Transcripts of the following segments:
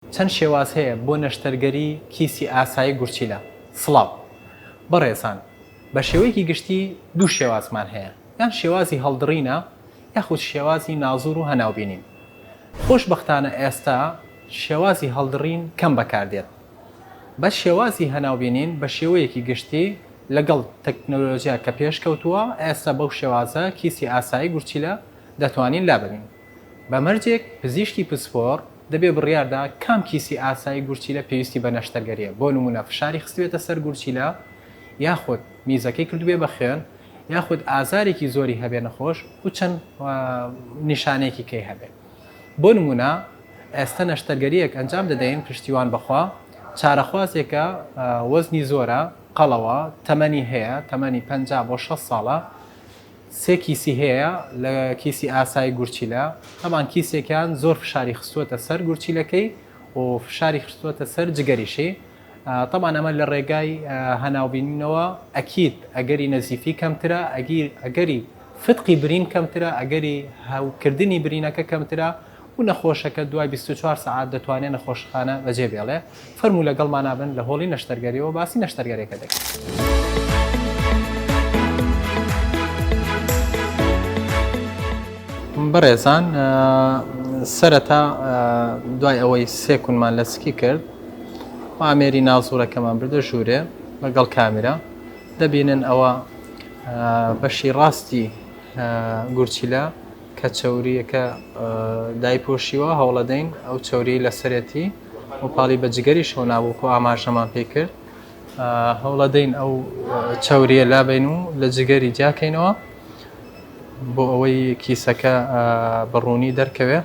چەند شێواز هەیە بۆ نەشتەرگەری کیسی ئاسایی گورچیلە. سڵاو بەڕێزان، بە شێوەیەکی گشتی دوو شێوازمان هەیە، یان شێوازی هەڵدڕینە یاخود شێوازی نازور و هەناوبینین. خۆشبەختانە ئێستا شێوازی هەڵدڕین کەم بەکاردێت. بە شێوازی هەناوبینین بە شێوەیەکی گشتی لەگەڵ تەکنۆلۆژیا کە پێشکەوتووە ئێستا بەو شێوازە کیسی ئاسایی گورچیلە دەتوانین لابنین. بە مەرجێک پزیشکی پسپۆر دەبێ بڕیاردا کام کیسی ئاسایی گورچیلە پێویستی بە نەشتەرگەریە. بۆ نمونە فشاری خستوێتە سەر گورچیلە، یاخود میزەکەی کردوێ بە خوێن، یاخود ئازارێکی زۆری هەبێ نەخۆش و چەند نیشانەیەکی کەی هەبێ. بۆ نمونە ئێستا نەشتەرگەریەک ئەنجام دەدەین پشتیوان بەخوا چارەخوازێکە وەزنی زۆرە قەڵەوە تەمەنی هەیە، تەمەنی 50 بۆ 60 ساڵە، سێ کیسی هەیە لە کیسی ئاسایی گورچیلە. هەمان کیسێکیان زۆر فشاری خستووەتە سەر گورچیلەکەی و فشاری خستووەتە سەر جگەریشی. طبعا ئەمە لە ڕێگای هەناوبینینەوە ئەکید ئەگەری نەزیفی کەمترە، ئەگەری فتقی برین کەمترە، ئەگەری هاوکردنی برینەکە کەمترە و نەخۆشەکە دوای 24 ساعت دەتوانێت نەخۆشخانە بەجێ بێڵێ. فەرموو لەگەڵمان نابن لە هۆڵی نەشتەرگەریەوە باسی نەشتەرگەریەکە دەکەین. بەڕێزان، سەرەتا دوای ئەوەی سێ کونمان لە سکی کرد و ئامێری ناوزوورەکەمان بردە ژوورێ لەگەڵ کامێرە، دەبینن ئەوە بەشی ڕاستی گورچیلە کە چەوریەکە دایپۆشیوە هەوڵەدەین ئەو چەوری لەسەرەتی و پاڵی بە جگەری شەو نابووکە و ئاماژەمان پێ کرد. هەوڵەدەین ئەو چەوریە لابین و لە جگەری جاکەینەوە بۆ ئەوەی کیسەکە بەڕوونی دەرکەوێ.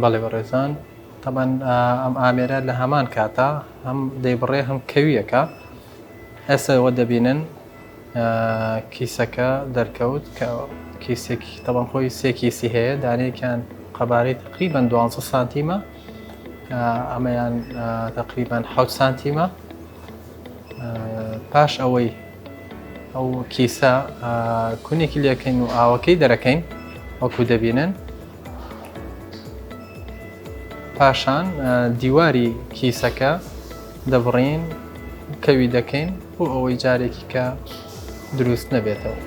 بەڵێ بەڕێزان، تەبەن ئەم ئامێرە لە هەمان کاتە هەم دەیبڕێ هەم کەویەکە. ئێستاەوە دەبینن کیسەکە دەرکەوت کە کیسێکی تەبەن خۆی سێ کیسی هەیە، دانەیەکیان قەبارەی تقریبەن 12 سانتیمە، ئەمەیان تقریبەن 7 سانتیمە. پاش ئەوەی ئەو کیسە کونێکی لێکەین و ئاوەکەی دەرەکەین وەکو دەبینن. پاشان دیواری کیسەکە دەبڕین کەوی دەکەین بۆ ئەوەی جارێکی کە دروست نەبێتەوە.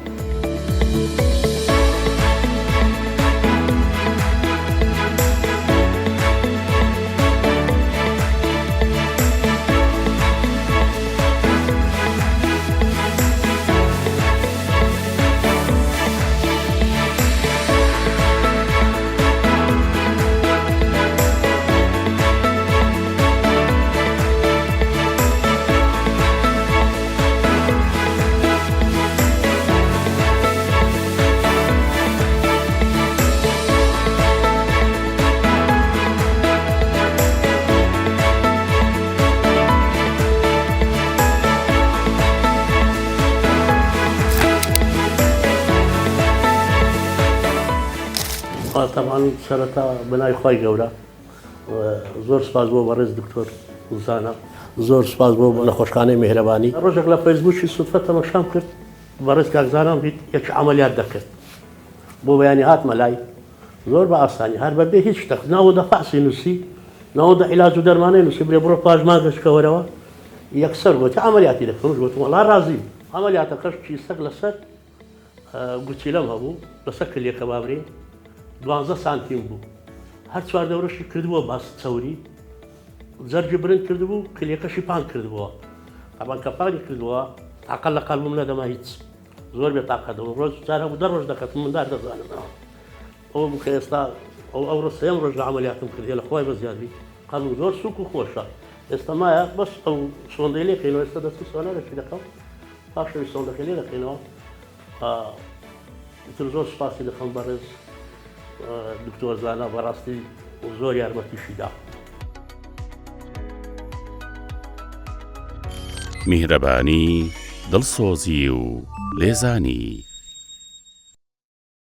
طبعا سەرەتا بنای خۆی گەورە، زۆر سپاس بۆ بەڕێز دکتۆر زانە، زۆر سپاس بۆ نەخۆشخانەی میهرەبانی. ڕۆژێک لە فەیسبووکی سوودفە تەماشام کرد، بەڕێز کاکزانم دیت یەک عەمەلیات دەکرد، بۆ بەیانی هاتمە لای زۆر بە ئاسانی هەر بەبێ هیچ شتێک ناوەدە فەحسی نووسی، ناوەدە عیلاج و دەرمانەی نووسی، برێ بڕۆ پاژمان گەشتکەوەرەوە یەکسەر گوتی عەمەلیاتی دەکەم. گوتم وەڵا ڕازیم. عەمەلیاتەکەش کیسەک لەسەر گورچیلەم هەبوو، لەسەر کلێکە بابرین 12 سانتیم بوو، هەر چوار دەورەشی کردبووە باس چەوری، جەرگی برنگ کردبوو، کلێکەشی پان کردبووە. ئەمان کە پانی کردووە تاقە لە قەڵبم نەدەما هیچ، زۆر بێ تاقە دەم. ڕۆژ جار هەبوو 10 ڕۆژ دەکەتم مندار دەزانمەوە. ئەوە بوو کە ئێستا ئەو ڕۆژ سێم ڕۆژ لە عەمەلیاتم کردێ لە خۆی بەزیادی قەڵم زۆر سووک و خۆشە. ئێستا مایە بەس ئەو سۆندەی لێکەینەوە، ئێستا دەستی سۆنەرێکی دەکەم، پاشەوی سۆندەکەی لێ دەکەینەوە. ئیتر زۆر سپاسی دەخەم بەڕێز دکتۆر زانە، بەڕاستی زۆر یارمەتیشیدا. میهرەبانی، دڵسۆزی و لێزانی.